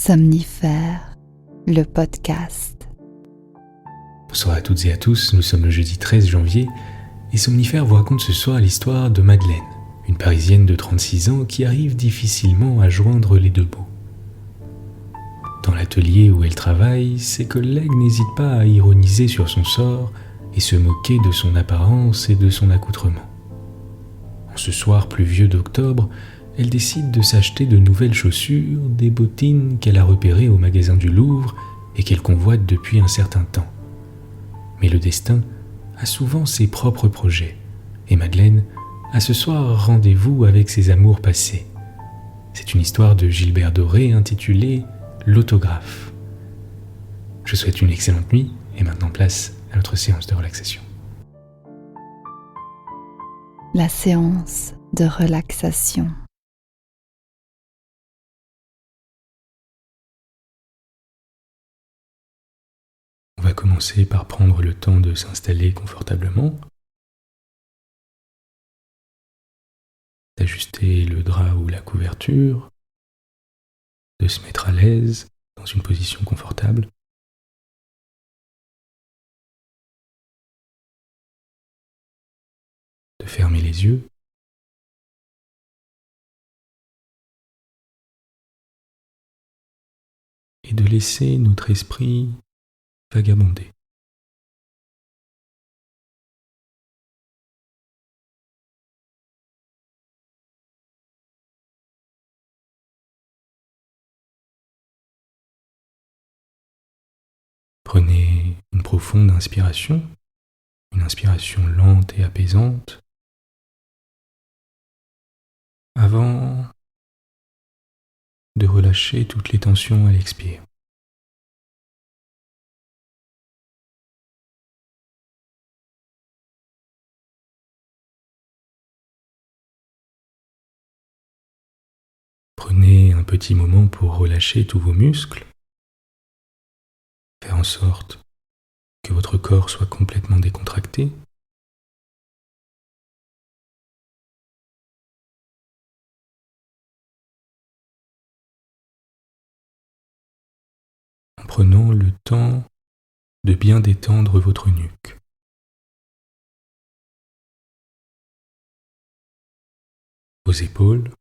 Somnifère, le podcast. Bonsoir à toutes et à tous, nous sommes le jeudi 13 janvier et Somnifère vous raconte ce soir l'histoire de Madeleine, une Parisienne de 36 ans qui arrive difficilement à joindre les deux bouts. Dans l'atelier où elle travaille, ses collègues n'hésitent pas à ironiser sur son sort et se moquer de son apparence et de son accoutrement. En ce soir pluvieux d'octobre, elle décide de s'acheter de nouvelles chaussures, des bottines qu'elle a repérées au magasin du Louvre et qu'elle convoite depuis un certain temps. Mais le destin a souvent ses propres projets, et Madeleine a ce soir rendez-vous avec ses amours passés. C'est une histoire de Gilbert Doré intitulée « L'autographe ». Je souhaite une excellente nuit, et maintenant place à notre séance de relaxation. La séance de relaxation. On va commencer par prendre le temps de s'installer confortablement, d'ajuster le drap ou la couverture, de se mettre à l'aise dans une position confortable. De fermer les yeux. Et de laisser notre esprit vagabonder. Prenez une profonde inspiration, une inspiration lente et apaisante, avant de relâcher toutes les tensions à l'expire. Prenez un petit moment pour relâcher tous vos muscles, faire en sorte que votre corps soit complètement décontracté. En prenant le temps de bien détendre votre nuque. Vos épaules,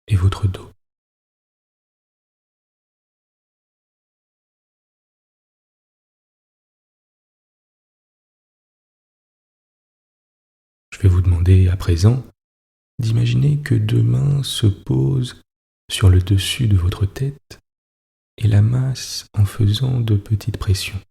et votre dos. Je vais vous demander à présent d'imaginer que deux mains se posent sur le dessus de votre tête et la massent en faisant de petites pressions.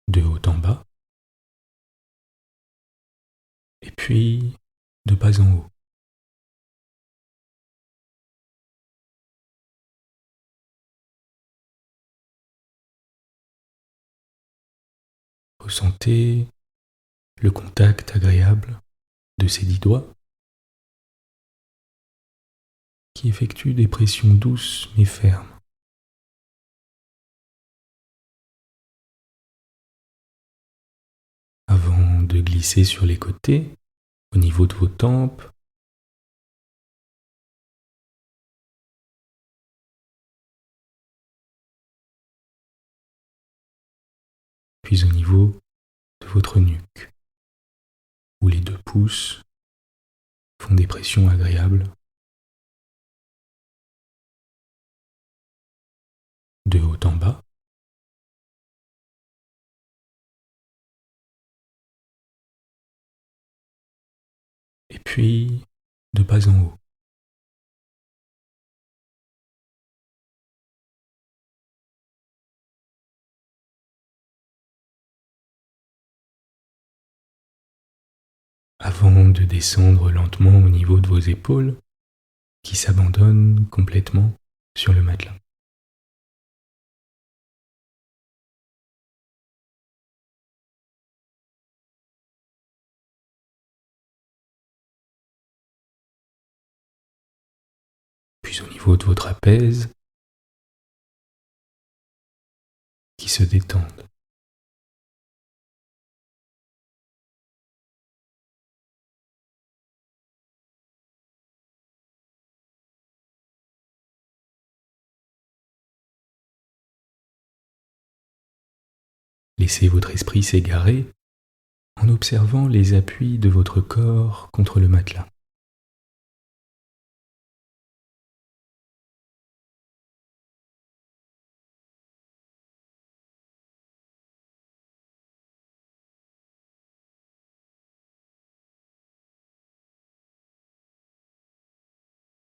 De haut en bas, et puis de bas en haut. Ressentez le contact agréable de ces 10 doigts qui effectuent des pressions douces mais fermes. Avant de glisser sur les côtés, au niveau de vos tempes, puis au niveau de votre nuque, où les deux pouces font des pressions agréables. De haut en bas, et puis de bas en haut. Avant de descendre lentement au niveau de vos épaules, qui s'abandonnent complètement sur le matelas. puis au niveau de vos trapèzes qui se détendent. Laissez votre esprit s'égarer en observant les appuis de votre corps contre le matelas.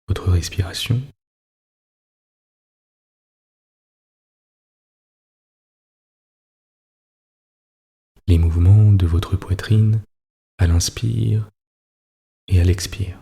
Votre respiration, les mouvements de votre poitrine à l'inspire et à l'expire.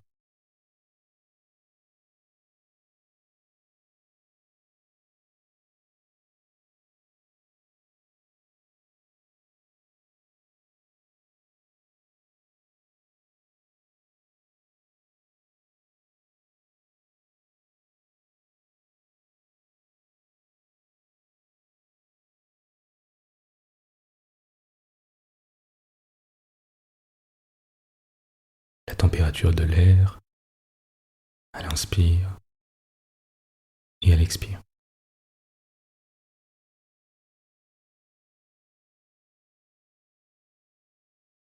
La température de l'air à l'inspire et à l'expire.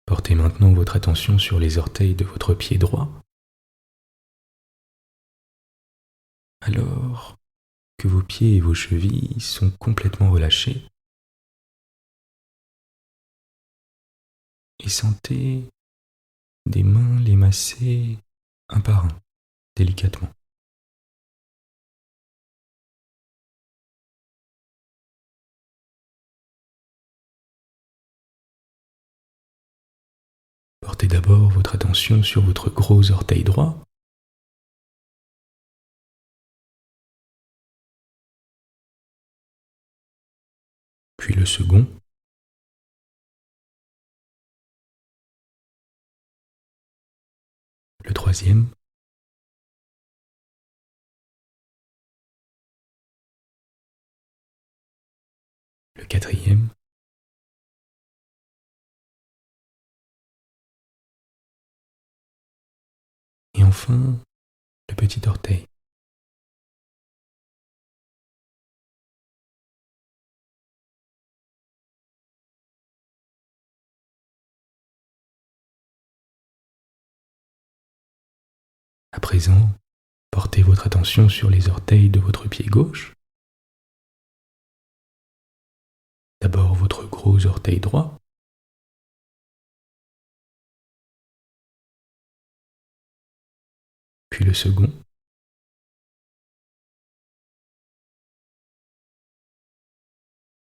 Portez maintenant votre attention sur les orteils de votre pied droit, alors que vos pieds et vos chevilles sont complètement relâchés, et sentez des mains les masser un par un, délicatement. Portez d'abord votre attention sur votre gros orteil droit, puis le second, le troisième, le quatrième, et enfin le petit orteil. À présent, portez votre attention sur les orteils de votre pied gauche. D'abord votre gros orteil droit, puis le second,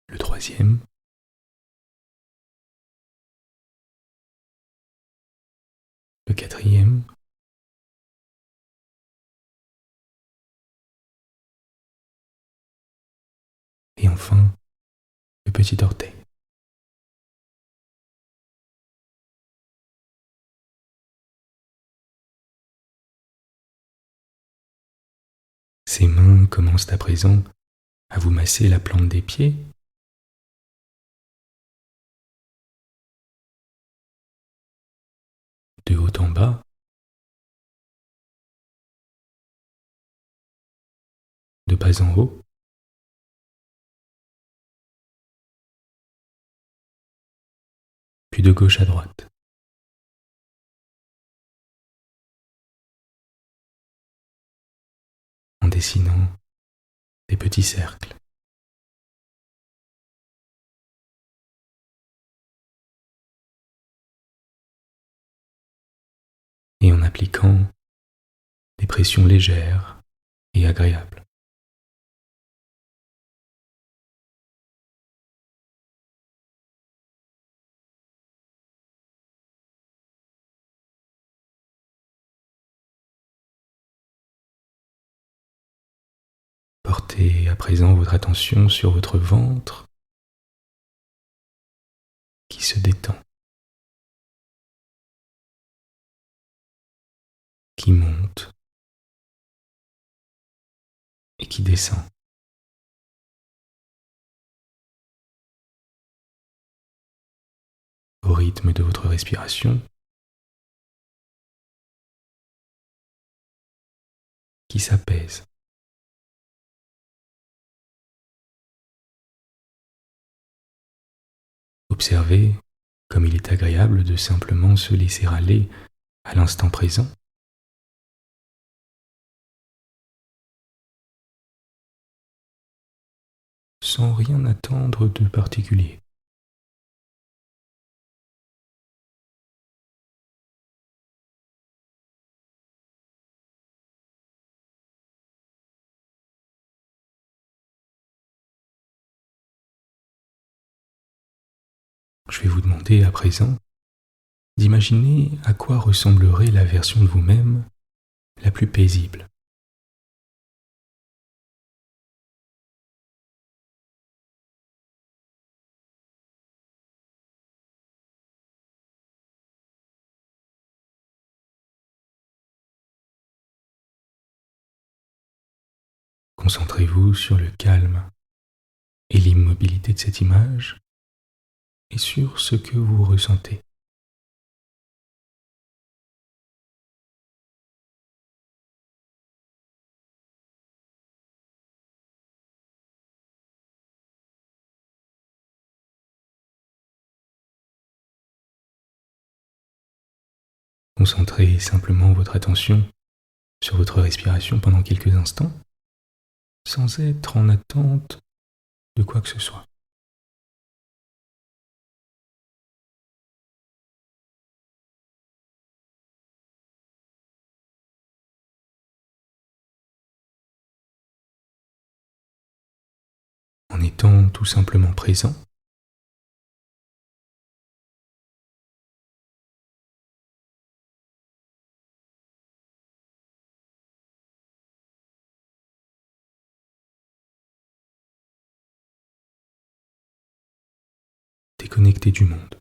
le troisième, le quatrième, et enfin le petit orteil. Ces mains commencent à présent à vous masser la plante des pieds, de haut en bas, de bas en haut, puis de gauche à droite. En dessinant des petits cercles. Et en appliquant des pressions légères et agréables. Portez à présent votre attention sur votre ventre qui se détend, qui monte et qui descend. Au rythme de votre respiration, qui s'apaise. Observez comme il est agréable de simplement se laisser aller à l'instant présent. Sans rien attendre de particulier. Je vais vous demander à présent d'imaginer à quoi ressemblerait la version de vous-même la plus paisible. Concentrez-vous sur le calme et l'immobilité de cette image et sur ce que vous ressentez. Concentrez simplement votre attention sur votre respiration pendant quelques instants, sans être en attente de quoi que ce soit. En étant tout simplement présent, déconnecté du monde.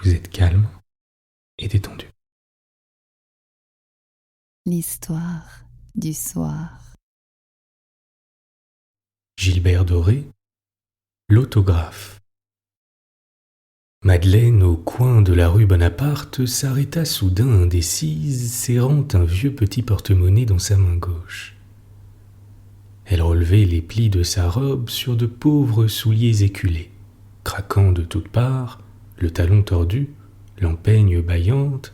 Vous êtes calme et détendu. L'histoire du soir. Gilbert Doré, l'autographe. Madeleine, au coin de la rue Bonaparte, s'arrêta soudain indécise, serrant un vieux petit porte-monnaie dans sa main gauche. Elle relevait les plis de sa robe sur de pauvres souliers éculés, craquant de toutes parts, le talon tordu, l'empeigne bâillante,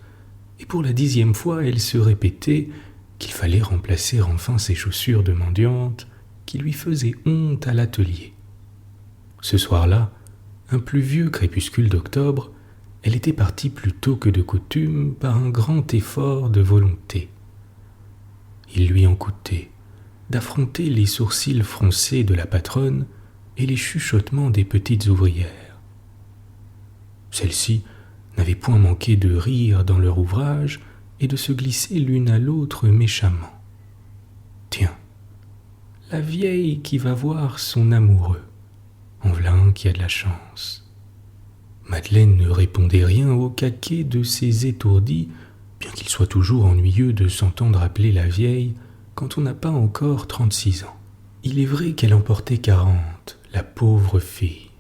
et pour la 10e fois elle se répétait qu'il fallait remplacer enfin ses chaussures de mendiante qui lui faisaient honte à l'atelier. Ce soir-là, un pluvieux crépuscule d'octobre, elle était partie plus tôt que de coutume par un grand effort de volonté. Il lui en coûtait d'affronter les sourcils froncés de la patronne et les chuchotements des petites ouvrières. Celles-ci n'avaient point manqué de rire dans leur ouvrage et de se glisser l'une à l'autre méchamment. Tiens, la vieille qui va voir son amoureux, en v'là un qui a de la chance. Madeleine ne répondait rien au caquet de ses étourdis, bien qu'il soit toujours ennuyeux de s'entendre appeler la vieille quand on n'a pas encore 36 ans. Il est vrai qu'elle en portait 40, la pauvre fille,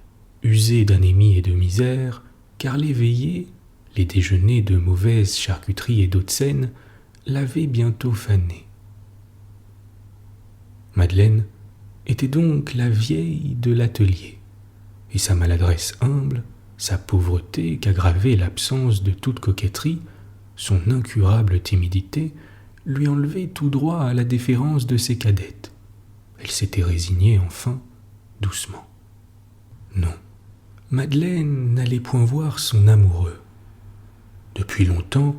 usée d'anémie et de misère, car les veillées, les déjeuners de mauvaise charcuterie et d'eau de Seine l'avaient bientôt fanée. Madeleine était donc la vieille de l'atelier, et sa maladresse humble, sa pauvreté qu'aggravait l'absence de toute coquetterie, son incurable timidité, lui enlevaient tout droit à la déférence de ses cadettes. Elle s'était résignée enfin, doucement. Non, Madeleine n'allait point voir son amoureux. Depuis longtemps,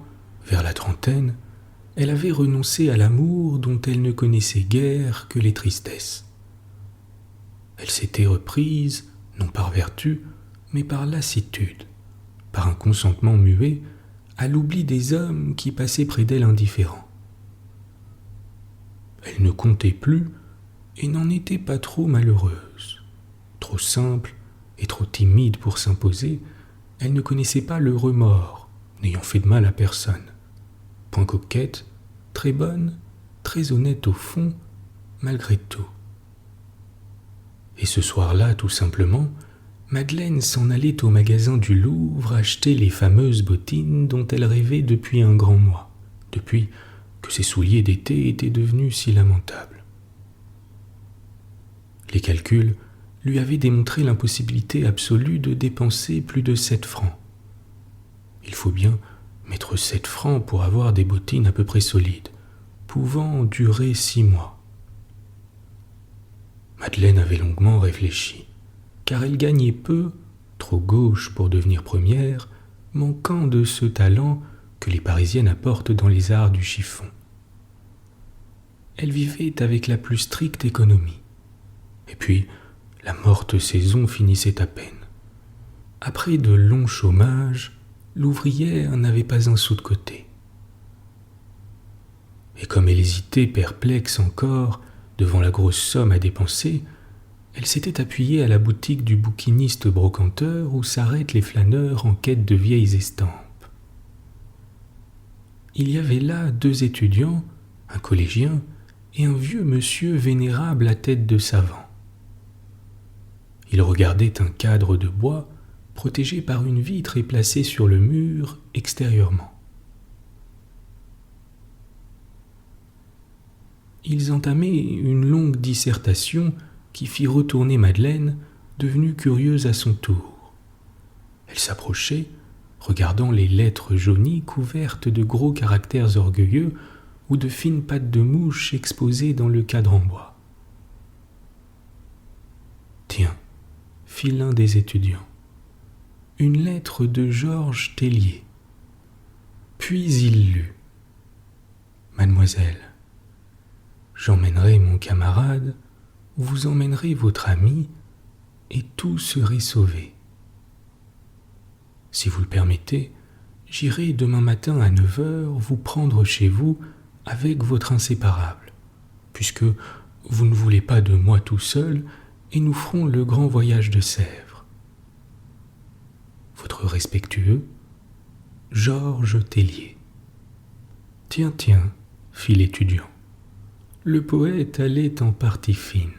vers la trentaine, elle avait renoncé à l'amour dont elle ne connaissait guère que les tristesses. Elle s'était reprise, non par vertu, mais par lassitude, par un consentement muet, à l'oubli des hommes qui passaient près d'elle indifférents. Elle ne comptait plus et n'en était pas trop malheureuse. Trop simple et trop timide pour s'imposer, elle ne connaissait pas le remords, n'ayant fait de mal à personne. Point coquette, très bonne, très honnête au fond, malgré tout. Et ce soir-là, tout simplement, Madeleine s'en allait au magasin du Louvre acheter les fameuses bottines dont elle rêvait depuis un grand mois, depuis que ses souliers d'été étaient devenus si lamentables. Les calculs lui avaient démontré l'impossibilité absolue de dépenser plus de 7 francs. Il faut bien mettre 7 francs pour avoir des bottines à peu près solides, pouvant durer 6 mois. Madeleine avait longuement réfléchi, car elle gagnait peu, trop gauche pour devenir première, manquant de ce talent que les Parisiennes apportent dans les arts du chiffon. Elle vivait avec la plus stricte économie. Et puis, la morte saison finissait à peine. Après de longs chômages, l'ouvrière n'avait pas un sou de côté. Et comme elle hésitait perplexe encore devant la grosse somme à dépenser, elle s'était appuyée à la boutique du bouquiniste brocanteur où s'arrêtent les flâneurs en quête de vieilles estampes. Il y avait là 2 étudiants, un collégien et un vieux monsieur vénérable à tête de savant. Il regardait un cadre de bois protégé par une vitre et placé sur le mur extérieurement. Ils entamaient une longue dissertation qui fit retourner Madeleine, devenue curieuse à son tour. Elle s'approchait, regardant les lettres jaunies couvertes de gros caractères orgueilleux ou de fines pattes de mouche exposées dans le cadre en bois. « Tiens, » fit l'un des étudiants, « une lettre de Georges Tellier. » Puis il lut. « Mademoiselle, j'emmènerai mon camarade, vous emmènerez votre ami, et tout serait sauvé. Si vous le permettez, j'irai demain matin à 9 heures vous prendre chez vous avec votre inséparable, puisque vous ne voulez pas de moi tout seul, et nous ferons le grand voyage de Sèvres. Votre respectueux, Georges Tellier. » « Tiens, tiens, » fit l'étudiant. Le poète allait en partie fine.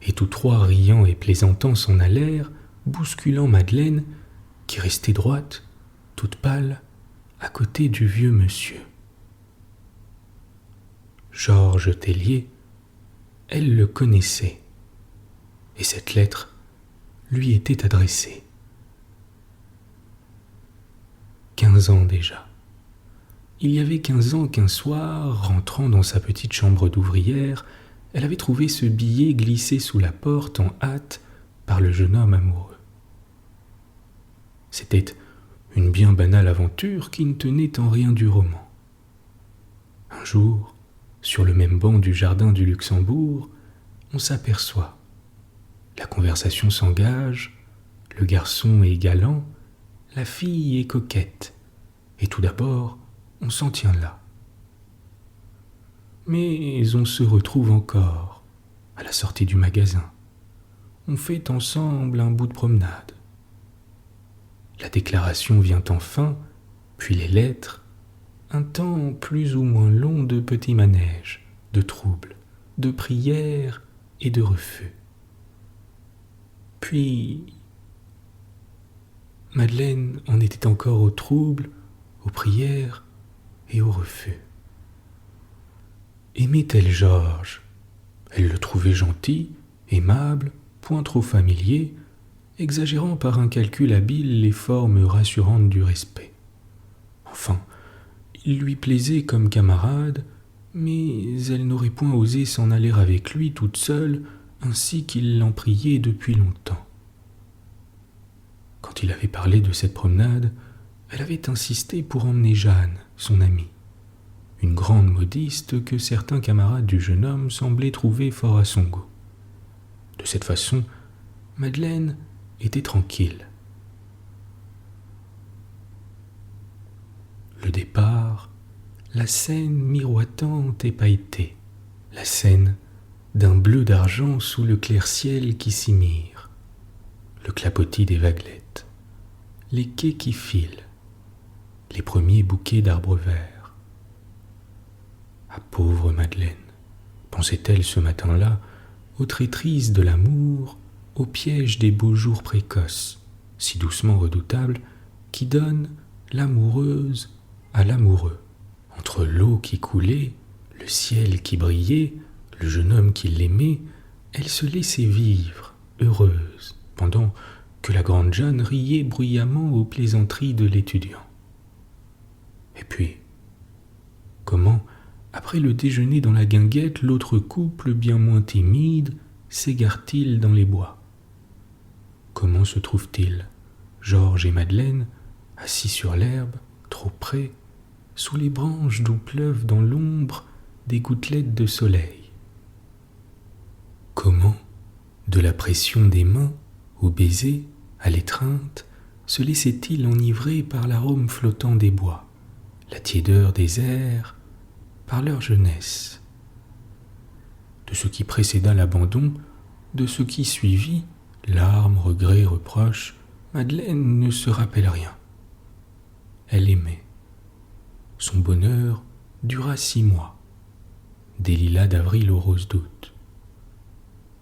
Et tous 3 riant et plaisantant s'en allèrent, bousculant Madeleine, qui restait droite, toute pâle, à côté du vieux monsieur. Georges Tellier, elle le connaissait, et cette lettre lui était adressée. 15 ans déjà. Il y avait 15 ans qu'un soir, rentrant dans sa petite chambre d'ouvrière, elle avait trouvé ce billet glissé sous la porte en hâte par le jeune homme amoureux. C'était une bien banale aventure qui ne tenait en rien du roman. Un jour, sur le même banc du jardin du Luxembourg, on s'aperçoit. La conversation s'engage, le garçon est galant, la fille est coquette, et tout d'abord, on s'en tient là. Mais on se retrouve encore, à la sortie du magasin. On fait ensemble un bout de promenade. La déclaration vient enfin, puis les lettres, un temps plus ou moins long de petits manèges, de troubles, de prières et de refus. Puis, Madeleine en était encore aux troubles, aux prières et aux refus. Aimait-elle Georges ? Elle le trouvait gentil, aimable, point trop familier, exagérant par un calcul habile les formes rassurantes du respect. Enfin, il lui plaisait comme camarade, mais elle n'aurait point osé s'en aller avec lui toute seule, ainsi qu'il l'en priait depuis longtemps. Quand il avait parlé de cette promenade, elle avait insisté pour emmener Jeanne, son amie, une grande modiste que certains camarades du jeune homme semblaient trouver fort à son goût. De cette façon, Madeleine était tranquille. Le départ, la scène miroitante et pailletée, la scène d'un bleu d'argent sous le clair ciel qui s'y mire, le clapotis des vaguelettes, les quais qui filent, les premiers bouquets d'arbres verts. Ah, pauvre Madeleine, pensait-elle ce matin-là, aux traîtrises de l'amour, au piège des beaux jours précoces, si doucement redoutables, qui donnent l'amoureuse à l'amoureux. Entre l'eau qui coulait, le ciel qui brillait, le jeune homme qui l'aimait, elle se laissait vivre, heureuse, pendant que la grande Jeanne riait bruyamment aux plaisanteries de l'étudiant. Et puis, comment, après le déjeuner dans la guinguette, l'autre couple, bien moins timide, s'égare-t-il dans les bois? Comment se trouvent-ils, Georges et Madeleine, assis sur l'herbe, trop près, sous les branches d'où pleuvent dans l'ombre des gouttelettes de soleil? Comment, de la pression des mains, au baiser, à l'étreinte, se laissait-il enivrer par l'arôme flottant des bois, la tiédeur des airs, par leur jeunesse? De ce qui précéda l'abandon, de ce qui suivit, larmes, regrets, reproches, Madeleine ne se rappelle rien. Elle aimait. Son bonheur dura 6 mois, des lilas d'avril aux roses d'août.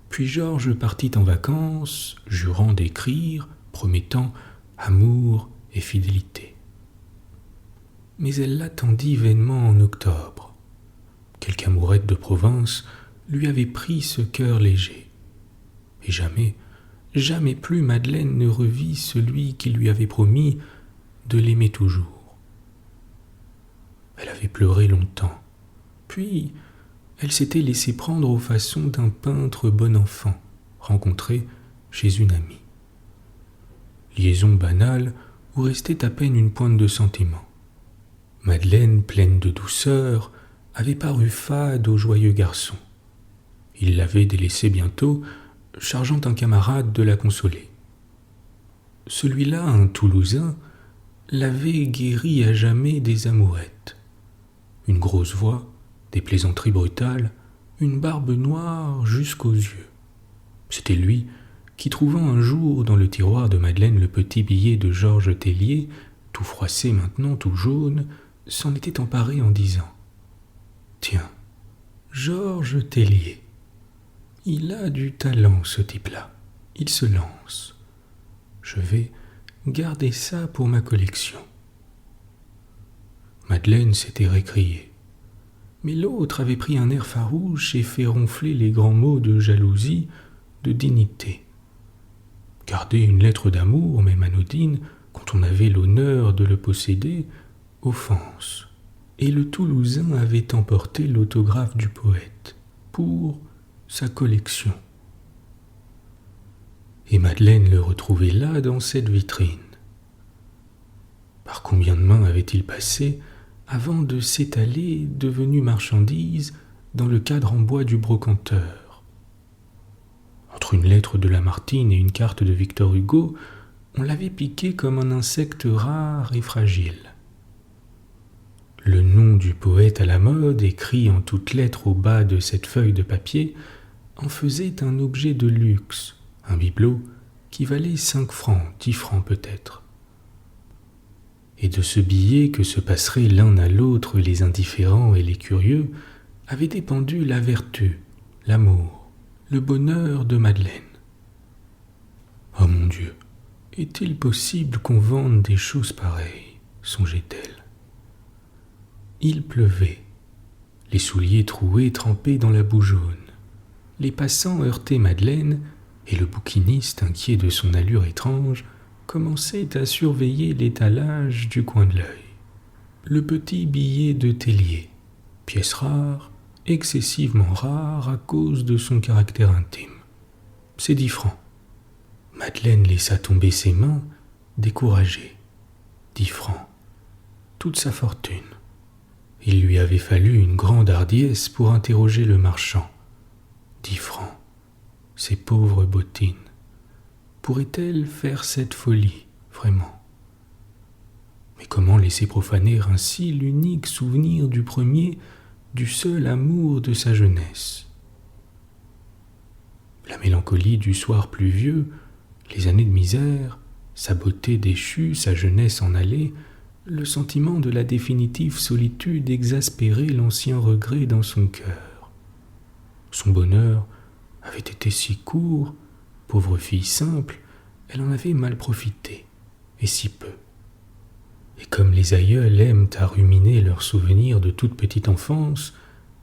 Puis Georges partit en vacances, jurant d'écrire, promettant amour et fidélité. Mais elle l'attendit vainement en octobre. Quelque amourette de province lui avait pris ce cœur léger. Et jamais plus Madeleine ne revit celui qui lui avait promis de l'aimer toujours. Elle avait pleuré longtemps, puis elle s'était laissée prendre aux façons d'un peintre bon enfant, rencontré chez une amie. Liaison banale où restait à peine une pointe de sentiment. Madeleine, pleine de douceur, avait paru fade au joyeux garçon. Il l'avait délaissée bientôt, chargeant un camarade de la consoler. Celui-là, un Toulousain, l'avait guéri à jamais des amourettes. Une grosse voix, des plaisanteries brutales, une barbe noire jusqu'aux yeux. C'était lui qui, trouvant un jour dans le tiroir de Madeleine le petit billet de Georges Tellier, tout froissé maintenant, tout jaune, s'en était emparé en disant « Tiens, Georges Tellier, il a du talent ce type-là, il se lance. Je vais garder ça pour ma collection. » Madeleine s'était récriée. Mais l'autre avait pris un air farouche et fait ronfler les grands mots de jalousie, de dignité. Garder une lettre d'amour, même anodine, quand on avait l'honneur de le posséder, offense. Et le Toulousain avait emporté l'autographe du poète pour sa collection. Et Madeleine le retrouvait là dans cette vitrine. Par combien de mains avait-il passé avant de s'étaler, devenu marchandise, dans le cadre en bois du brocanteur? Entre une lettre de Lamartine et une carte de Victor Hugo, on l'avait piqué comme un insecte rare et fragile. Le nom du poète à la mode, écrit en toutes lettres au bas de cette feuille de papier, en faisait un objet de luxe, un bibelot qui valait 5 francs, 10 francs peut-être. Et de ce billet que se passeraient l'un à l'autre les indifférents et les curieux, avait dépendu la vertu, l'amour, le bonheur de Madeleine. Oh mon Dieu, est-il possible qu'on vende des choses pareilles, songeait-elle. Il pleuvait, les souliers troués trempaient dans la boue jaune. Les passants heurtaient Madeleine, et le bouquiniste, inquiet de son allure étrange, commençait à surveiller l'étalage du coin de l'œil. Le petit billet de Tellier, pièce rare, excessivement rare à cause de son caractère intime. C'est 10 francs. Madeleine laissa tomber ses mains découragé. 10 francs, toute sa fortune. Il lui avait fallu une grande hardiesse pour interroger le marchand. 10 francs, ces pauvres bottines. Pourrait-elle faire cette folie, vraiment? Mais comment laisser profaner ainsi l'unique souvenir du premier, du seul amour de sa jeunesse? La mélancolie du soir pluvieux, les années de misère, sa beauté déchue, sa jeunesse en allée, le sentiment de la définitive solitude exaspérait l'ancien regret dans son cœur. Son bonheur avait été si court, pauvre fille simple, elle en avait mal profité, et si peu. Et comme les aïeuls aiment à ruminer leurs souvenirs de toute petite enfance,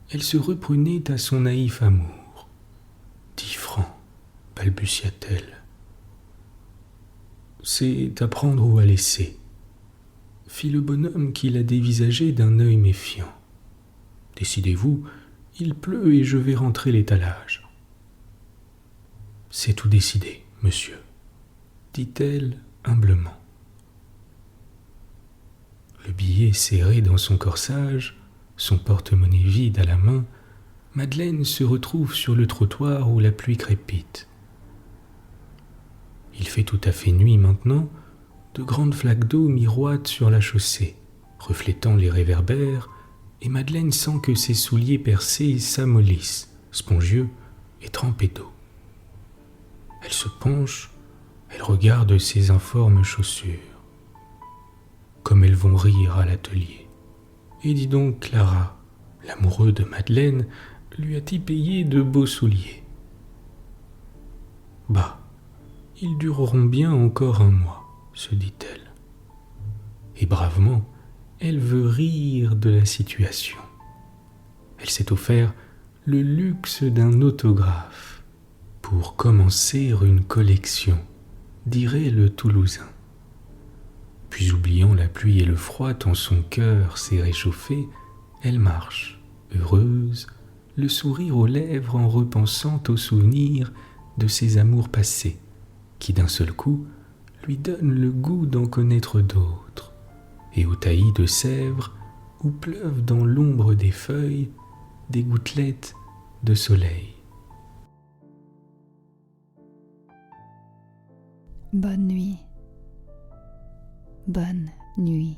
elle se reprenait à son naïf amour. 10 francs, balbutia-t-elle. C'est à prendre ou à laisser, fit le bonhomme qui la dévisageait d'un œil méfiant. Décidez-vous, il pleut et je vais rentrer l'étalage. C'est tout décidé, monsieur, dit-elle humblement. Le billet serré dans son corsage, son porte-monnaie vide à la main, Madeleine se retrouve sur le trottoir où la pluie crépite. Il fait tout à fait nuit maintenant, de grandes flaques d'eau miroitent sur la chaussée, reflétant les réverbères, et Madeleine sent que ses souliers percés s'amollissent, spongieux et trempés d'eau. Elle se penche, elle regarde ses informes chaussures. Comme elles vont rire à l'atelier. Et dis donc, Clara, l'amoureux de Madeleine, lui a-t-il payé de beaux souliers? Bah, ils dureront bien encore 1 mois, se dit-elle. Et bravement, elle veut rire de la situation. Elle s'est offert le luxe d'un autographe pour commencer une collection, dirait le Toulousain. Puis oubliant la pluie et le froid tant son cœur s'est réchauffé, elle marche, heureuse, le sourire aux lèvres en repensant aux souvenirs de ses amours passés, qui d'un seul coup lui donnent le goût d'en connaître d'autres, et aux taillis de Sèvres où pleuvent dans l'ombre des feuilles des gouttelettes de soleil. Bonne nuit. Bonne nuit.